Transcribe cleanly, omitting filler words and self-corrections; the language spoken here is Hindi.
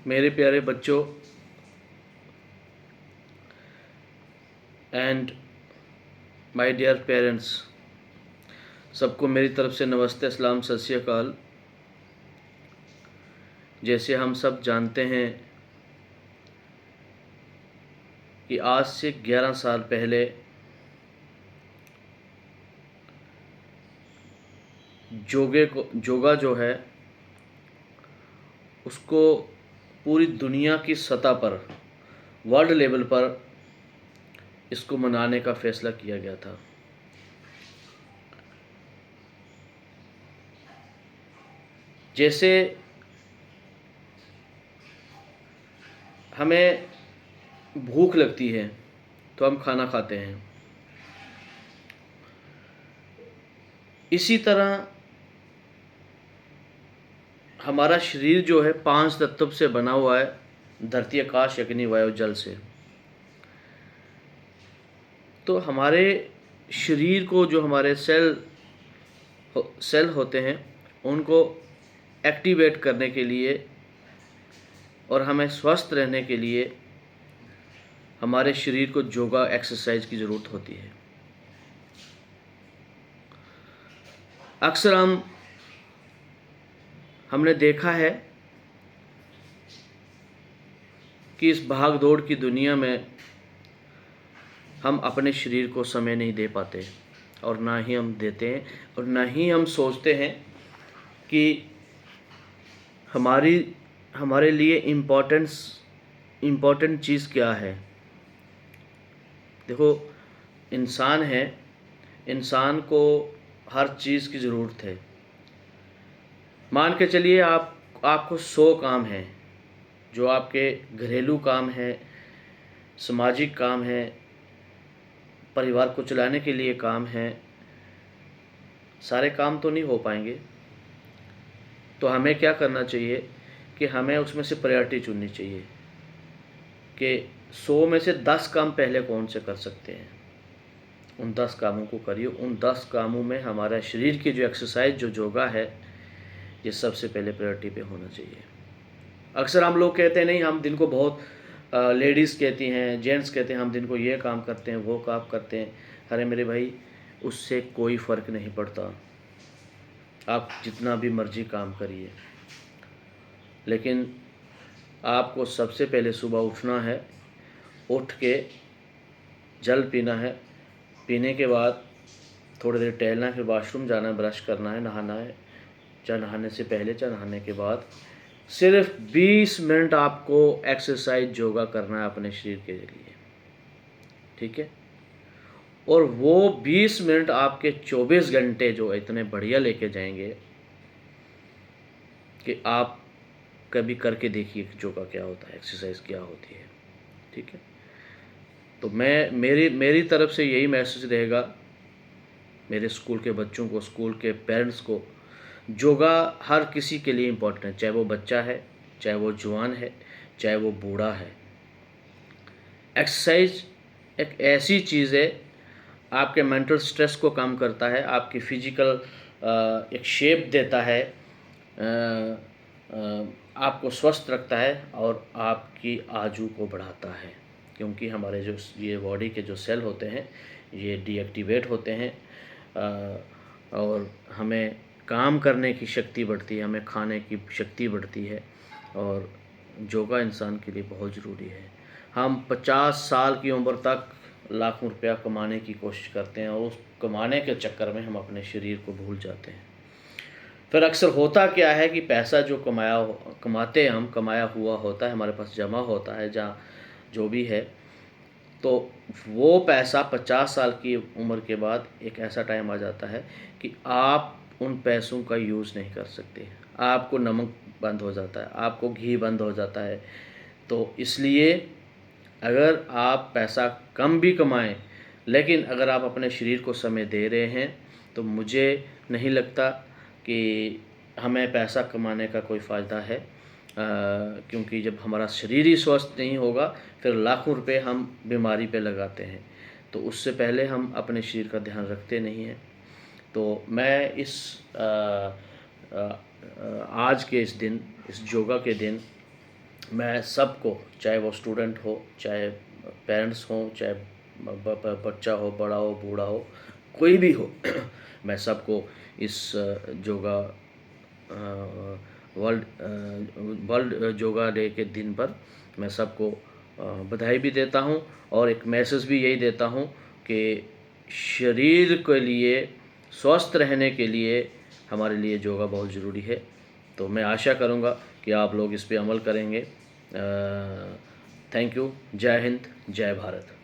मेरे प्यारे बच्चों एंड माय डियर पेरेंट्स, सबको मेरी तरफ से नमस्ते, अस्सलाम, सत श्री अकाल। जैसे हम सब जानते हैं कि आज से 11 साल पहले योगा जो है उसको पूरी दुनिया की सतह पर, वर्ल्ड लेवल पर इसको मनाने का फैसला किया गया था। जैसे हमें भूख लगती है तो हम खाना खाते हैं, इसी तरह हमारा शरीर जो है 5 तत्व से बना हुआ है, धरती, आकाश, अग्नि, वायु, जल से। तो हमारे शरीर को जो हमारे सेल होते हैं उनको एक्टिवेट करने के लिए और हमें स्वस्थ रहने के लिए हमारे शरीर को योगा एक्सरसाइज की ज़रूरत होती है। अक्सर हमने देखा है कि इस भाग दौड़ की दुनिया में हम अपने शरीर को समय नहीं दे पाते और ना ही हम देते हैं और ना ही हम सोचते हैं कि हमारे लिए इम्पोर्टेंट चीज़ क्या है। देखो, इंसान है, इंसान को हर चीज़ की ज़रूरत है। मान के चलिए आपको 100 काम हैं, जो आपके घरेलू काम है, सामाजिक काम है, परिवार को चलाने के लिए काम है, सारे काम तो नहीं हो पाएंगे। तो हमें क्या करना चाहिए कि हमें उसमें से प्रायोरिटी चुननी चाहिए कि 100 में से 10 काम पहले कौन से कर सकते हैं। उन 10 कामों को करिए। उन 10 कामों में हमारा शरीर की जो एक्सरसाइज, जो योगा है, ये सबसे पहले प्रायोरिटी पे होना चाहिए। अक्सर हम लोग कहते हैं नहीं, हम दिन को बहुत लेडीज़ कहती हैं, जेंट्स कहते हैं हम दिन को ये काम करते हैं, वो काम करते हैं। अरे मेरे भाई, उससे कोई फ़र्क नहीं पड़ता। आप जितना भी मर्जी काम करिए, लेकिन आपको सबसे पहले सुबह उठना है, उठ के जल पीना है, पीने के बाद थोड़ी देर टहलना है, फिर वॉशरूम जाना है, ब्रश करना है, नहाना है, चाहे नहाने से पहले चाहे नहाने के बाद। सिर्फ 20 मिनट आपको एक्सरसाइज योगा करना है अपने शरीर के लिए, ठीक है। और वो 20 मिनट आपके 24 घंटे जो इतने बढ़िया लेके जाएंगे कि आप कभी करके देखिए योगा क्या होता है, एक्सरसाइज क्या होती है, ठीक है। तो मेरी तरफ से यही मैसेज रहेगा मेरे स्कूल के बच्चों को, स्कूल के पेरेंट्स को। योगा हर किसी के लिए इम्पोर्टेंट है, चाहे वो बच्चा है, चाहे वो जवान है, चाहे वो बूढ़ा है। एक्सरसाइज एक ऐसी चीज़ है, आपके मेंटल स्ट्रेस को कम करता है, आपकी फ़िज़िकल एक शेप देता है, आपको स्वस्थ रखता है और आपकी आयु को बढ़ाता है। क्योंकि हमारे जो ये बॉडी के जो सेल होते हैं ये डीएक्टिवेट होते हैं और हमें काम करने की शक्ति बढ़ती है, हमें खाने की शक्ति बढ़ती है और योगा इंसान के लिए बहुत ज़रूरी है। हम 50 साल की उम्र तक लाखों रुपया कमाने की कोशिश करते हैं और उस कमाने के चक्कर में हम अपने शरीर को भूल जाते हैं। फिर अक्सर होता क्या है कि पैसा जो कमाते हैं हम, कमाया हुआ होता है, हमारे पास जमा होता है जहाँ जो भी है, तो वो पैसा 50 साल की उम्र के बाद एक ऐसा टाइम आ जाता है कि आप उन पैसों का यूज़ नहीं कर सकते। आपको नमक बंद हो जाता है, आपको घी बंद हो जाता है। तो इसलिए अगर आप पैसा कम भी कमाएं, लेकिन अगर आप अपने शरीर को समय दे रहे हैं, तो मुझे नहीं लगता कि हमें पैसा कमाने का कोई फ़ायदा है। क्योंकि जब हमारा शरीर ही स्वस्थ नहीं होगा, फिर लाखों रुपए हम बीमारी पे लगाते हैं, तो उससे पहले हम अपने शरीर का ध्यान रखते नहीं हैं। तो मैं इस आज के इस दिन, इस योगा के दिन मैं सबको, चाहे वो स्टूडेंट हो, चाहे पेरेंट्स हों, चाहे बच्चा हो, बड़ा हो, बूढ़ा हो, कोई भी हो मैं सबको इस योगा वर्ल्ड योगा डे के दिन पर मैं सबको बधाई भी देता हूं और एक मैसेज भी यही देता हूं कि शरीर के लिए, स्वस्थ रहने के लिए हमारे लिए योगा बहुत ज़रूरी है। तो मैं आशा करूंगा कि आप लोग इस पे अमल करेंगे। Thank you. जय हिंद, जय भारत।